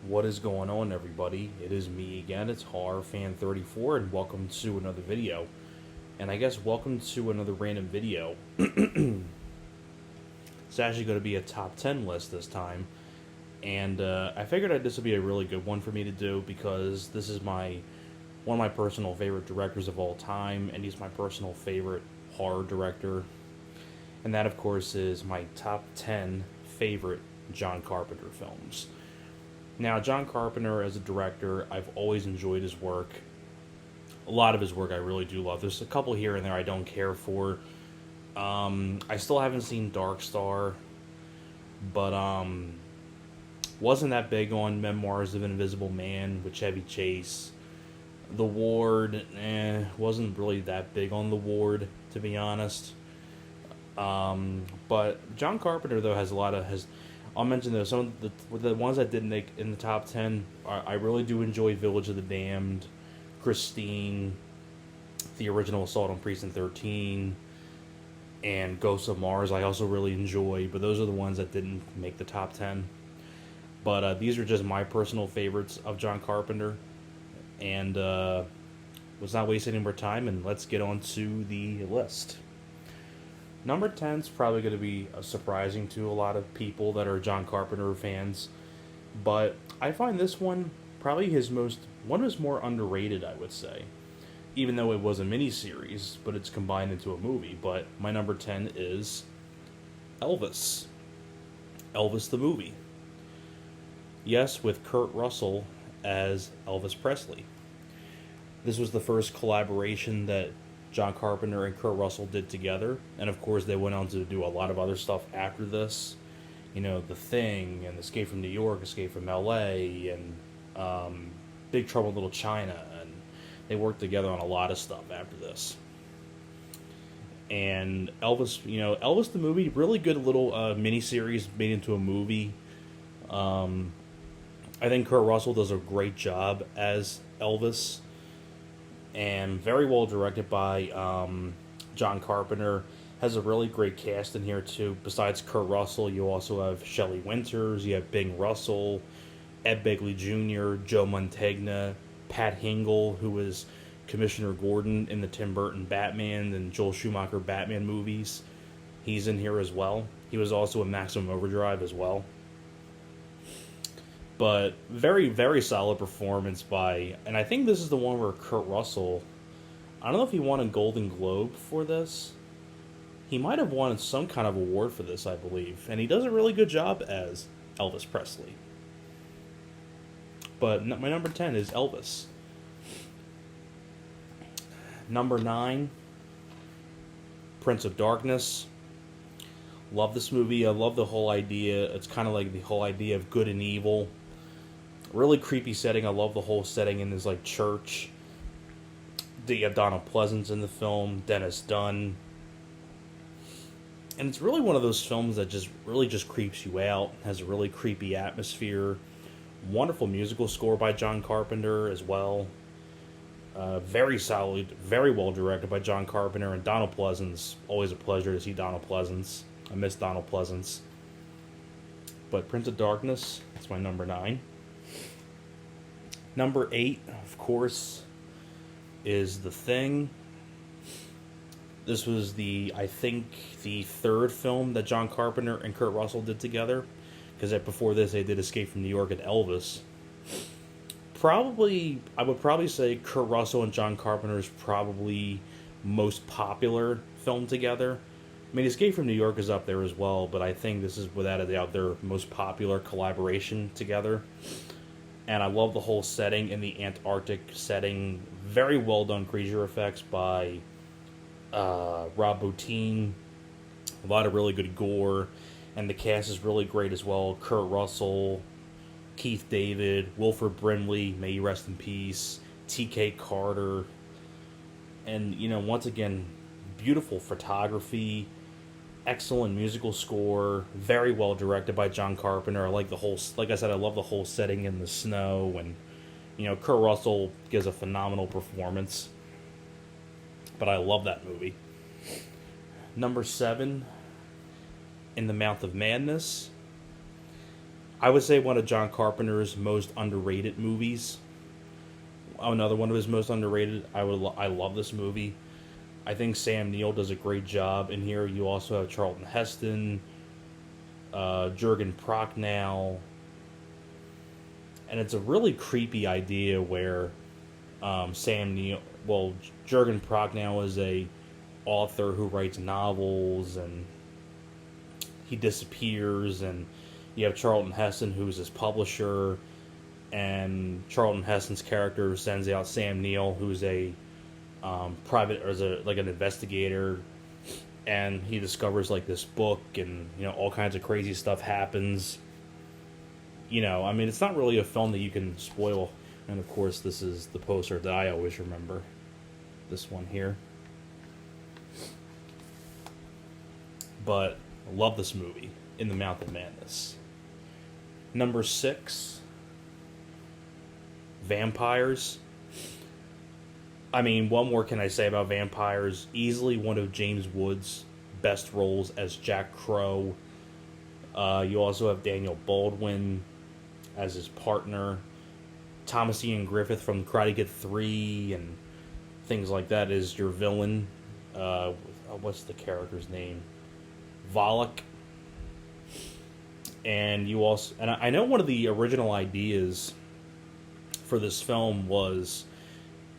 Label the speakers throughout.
Speaker 1: What is going on, everybody? It is me again. It's Horror Fan 34, and welcome to another video. And I guess welcome to another random video. It's actually going to be a top 10 list this time, and I figured that this would be a really good one for me to do because this is one of my personal favorite directors of all time, and he's my personal favorite horror director. And that, of course, is my top 10 favorite John Carpenter films. Now, John Carpenter, as a director, I've always enjoyed his work. A lot of his work I really do love. There's a couple here and there I don't care for. I still haven't seen Dark Star, but wasn't that big on Memoirs of an Invisible Man with Chevy Chase. The Ward, wasn't really that big on The Ward, to be honest. But John Carpenter, though, I'll mention those. Some of the ones that didn't make in the top 10, I really do enjoy Village of the Damned, Christine, the original Assault on Precinct 13, and Ghosts of Mars I also really enjoy, but those are the ones that didn't make the top 10. But these are just my personal favorites of John Carpenter, and let's not waste any more time, and let's get on to the list. Number 10 is probably going to be surprising to a lot of people that are John Carpenter fans, but I find this one probably one of his more underrated, I would say. Even though it was a miniseries, but it's combined into a movie. But my number 10 is Elvis. Elvis the movie. Yes, with Kurt Russell as Elvis Presley. This was the first collaboration that John Carpenter and Kurt Russell did together, and of course they went on to do a lot of other stuff after this. You know, The Thing, and Escape from New York, Escape from L.A., and Big Trouble in Little China, and they worked together on a lot of stuff after this. And Elvis the movie, really good little miniseries made into a movie. I think Kurt Russell does a great job as Elvis, and very well directed by John Carpenter. Has a really great cast in here too. Besides Kurt Russell, you also have Shelley Winters, you have Bing Russell, Ed Begley Jr., Joe Mantegna, Pat Hingle, who was Commissioner Gordon in the Tim Burton Batman and Joel Schumacher Batman movies. He's in here as well. He was also in Maximum Overdrive as well. But very, very solid performance and I think this is the one where Kurt Russell, I don't know if he won a Golden Globe for this. He might have won some kind of award for this, I believe. And he does a really good job as Elvis Presley. But my number 10 is Elvis. Number 9, Prince of Darkness. Love this movie. I love the whole idea. It's kind of like the whole idea of good and evil. Really creepy setting. I love the whole setting in this church. You have Donald Pleasence in the film, Dennis Dunn. And it's really one of those films that just creeps you out. Has a really creepy atmosphere. Wonderful musical score by John Carpenter as well. Very solid, very well directed by John Carpenter and Donald Pleasence. Always a pleasure to see Donald Pleasence. I miss Donald Pleasence. But Prince of Darkness, that's my number 9. Number 8, of course, is The Thing. This was I think the third film that John Carpenter and Kurt Russell did together. Because before this, they did Escape from New York and Elvis. I would probably say Kurt Russell and John Carpenter's probably most popular film together. I mean, Escape from New York is up there as well, but I think this is without a doubt their most popular collaboration together. And I love the whole setting in the Antarctic setting. Very well done creature effects by Rob Bottin. A lot of really good gore. And the cast is really great as well. Kurt Russell, Keith David, Wilford Brimley, may he rest in peace, T.K. Carter. And, once again, beautiful photography, excellent musical score, very well directed by John Carpenter. I like like I said, I love the whole setting in the snow, and Kurt Russell gives a phenomenal performance. But I love that movie. Number 7, In the Mouth of Madness. I would say one of John Carpenter's most underrated movies. Another one of his most underrated. I love this movie. I think Sam Neill does a great job in here. You also have Charlton Heston, Jurgen Prochnow, and it's a really creepy idea where Sam Neill, well, Jurgen Prochnow is a author who writes novels, and he disappears, and you have Charlton Heston, who's his publisher, and Charlton Heston's character sends out Sam Neill, who's a private, or is a, like an investigator, and he discovers like this book, and all kinds of crazy stuff happens. I mean, it's not really a film that you can spoil. And of course, this is the poster that I always remember. This one here. But I love this movie, In the Mouth of Madness. Number 6, Vampires. I mean, what more can I say about Vampires? Easily one of James Woods' best roles as Jack Crow. You also have Daniel Baldwin as his partner. Thomas Ian Griffith from Karate Kid 3 and things like that is your villain. What's the character's name? Volok. And you also... And I know one of the original ideas for this film was,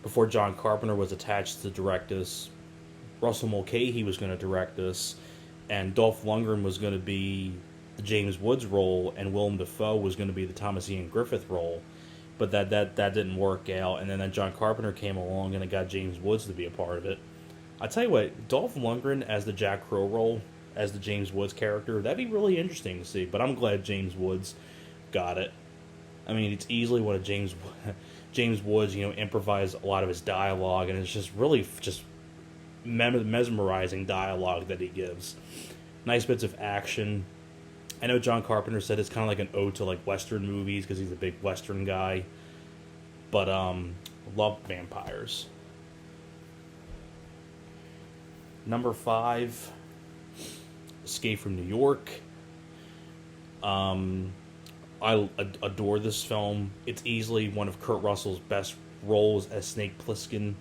Speaker 1: before John Carpenter was attached to direct this, Russell Mulcahy was going to direct this, and Dolph Lundgren was going to be the James Woods role, and Willem Dafoe was going to be the Thomas Ian Griffith role. But that didn't work out, and then John Carpenter came along, and it got James Woods to be a part of it. I tell you what, Dolph Lundgren as the Jack Crow role, as the James Woods character, that'd be really interesting to see. But I'm glad James Woods got it. I mean, it's easily one of James Woods, improvised a lot of his dialogue, and it's just really just mesmerizing dialogue that he gives. Nice bits of action. I know John Carpenter said it's kind of like an ode to like Western movies because he's a big Western guy. But love Vampires. Number 5, Escape from New York. I adore this film. It's easily one of Kurt Russell's best roles as Snake Plissken.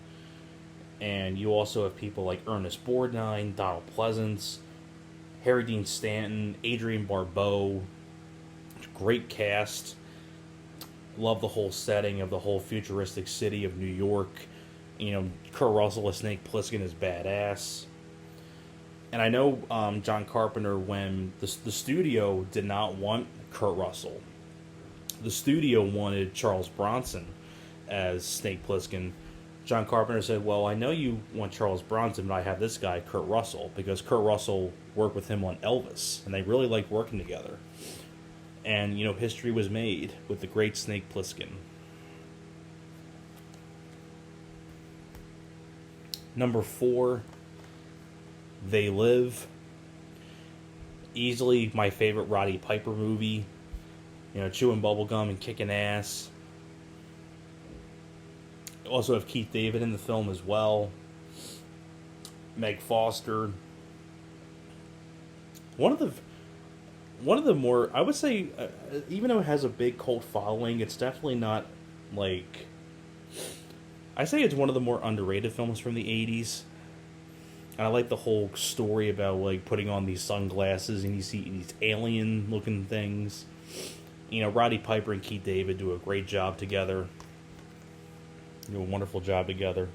Speaker 1: And you also have people like Ernest Borgnine, Donald Pleasance, Harry Dean Stanton, Adrienne Barbeau. Great cast. Love the whole setting of the whole futuristic city of New York. Kurt Russell as Snake Plissken is badass. And I know John Carpenter, when the studio did not want Kurt Russell. The studio wanted Charles Bronson as Snake Plissken. John Carpenter said, well, I know you want Charles Bronson, but I have this guy, Kurt Russell, because Kurt Russell worked with him on Elvis, and they really liked working together. And, history was made with the great Snake Plissken. Number 4, They Live. Easily my favorite Roddy Piper movie. Chewing bubblegum and kicking ass. Also have Keith David in the film as well. Meg Foster. One of the more, I would say, even though it has a big cult following, it's definitely not like, I say it's one of the more underrated films from the 80s. And I like the whole story about like putting on these sunglasses and you see these alien looking things. Roddy Piper and Keith David do a great job together. Do a wonderful job together.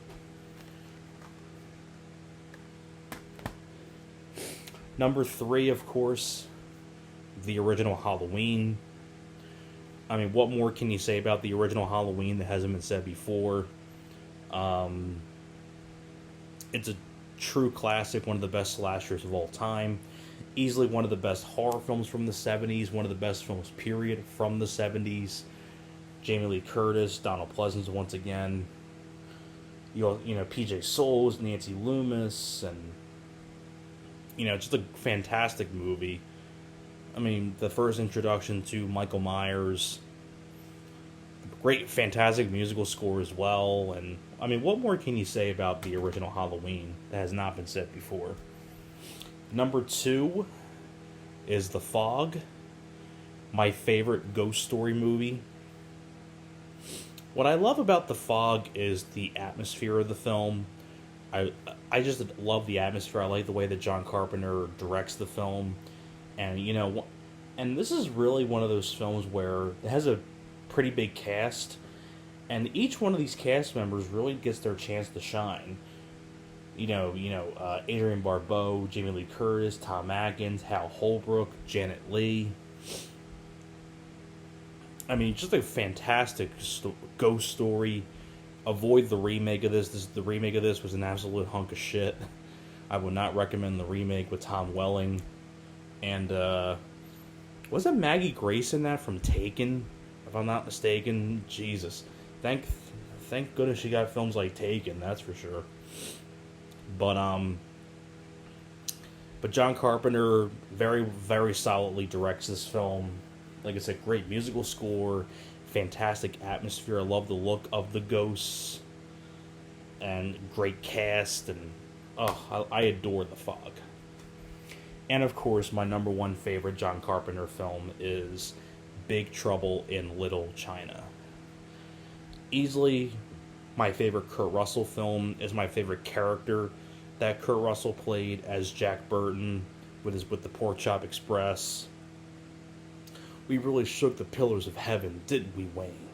Speaker 1: Number 3, of course, the original Halloween. I mean, what more can you say about the original Halloween that hasn't been said before? It's a true classic, one of the best slashers of all time. Easily one of the best horror films from the 70s, one of the best films, period, from the 70s. Jamie Lee Curtis, Donald Pleasance once again. PJ Soles, Nancy Loomis, and just a fantastic movie. I mean, the first introduction to Michael Myers. Great, fantastic musical score as well. And I mean, what more can you say about the original Halloween that has not been said before? Number 2 is The Fog. my favorite ghost story movie. What I love about The Fog is the atmosphere of the film. I I just love the atmosphere. I like the way that John Carpenter directs the film, and and this is really one of those films where it has a pretty big cast, and each one of these cast members really gets their chance to shine. Adrian Barbeau, Jamie Lee Curtis, Tom Atkins, Hal Holbrook, Janet Leigh. I mean, just a fantastic ghost story. Avoid the remake of this. The remake of this was an absolute hunk of shit. I would not recommend the remake with Tom Welling. And wasn't Maggie Grace in that from Taken? If I'm not mistaken, Jesus. Thank goodness she got films like Taken. That's for sure. But John Carpenter very, very solidly directs this film. Like I said, great musical score, fantastic atmosphere. I love the look of the ghosts, and great cast, and I adore The Fog. And of course, my number one favorite John Carpenter film is Big Trouble in Little China. Easily my favorite Kurt Russell film, is my favorite character that Kurt Russell played as Jack Burton with the Pork Chop Express. We really shook the pillars of heaven, didn't we, Wayne?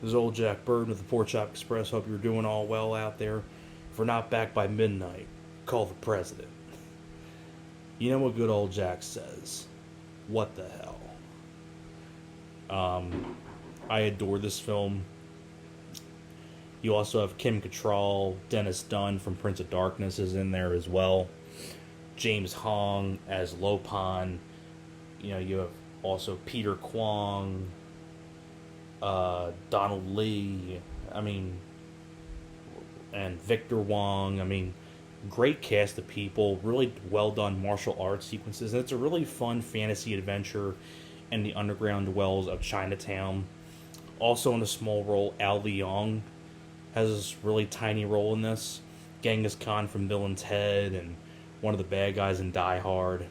Speaker 1: This is old Jack Burton with the Pork Chop Express. Hope you're doing all well out there. If we're not back by midnight, call the president. You know what good old Jack says? What the hell? I adore this film. You also have Kim Cattrall, Dennis Dunn from Prince of Darkness is in there as well. James Hong as Lopon. You have also Peter Kwong, Donald Lee, and Victor Wong. Great cast of people, really well done martial arts sequences, and it's a really fun fantasy adventure in the underground wells of Chinatown. Also in a small role, Al Leong has this really tiny role in this. Genghis Khan from Bill and Ted, and one of the bad guys in Die Hard.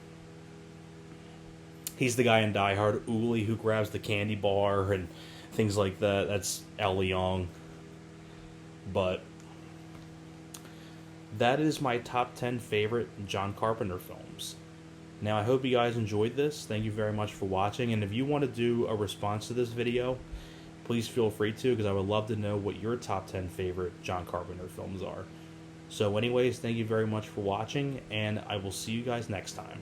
Speaker 1: He's the guy in Die Hard, Uli, who grabs the candy bar and things like that. That's Al Leong. But that is my top 10 favorite John Carpenter films. Now, I hope you guys enjoyed this. Thank you very much for watching. And if you want to do a response to this video, please feel free to, because I would love to know what your top 10 favorite John Carpenter films are. So anyways, thank you very much for watching, and I will see you guys next time.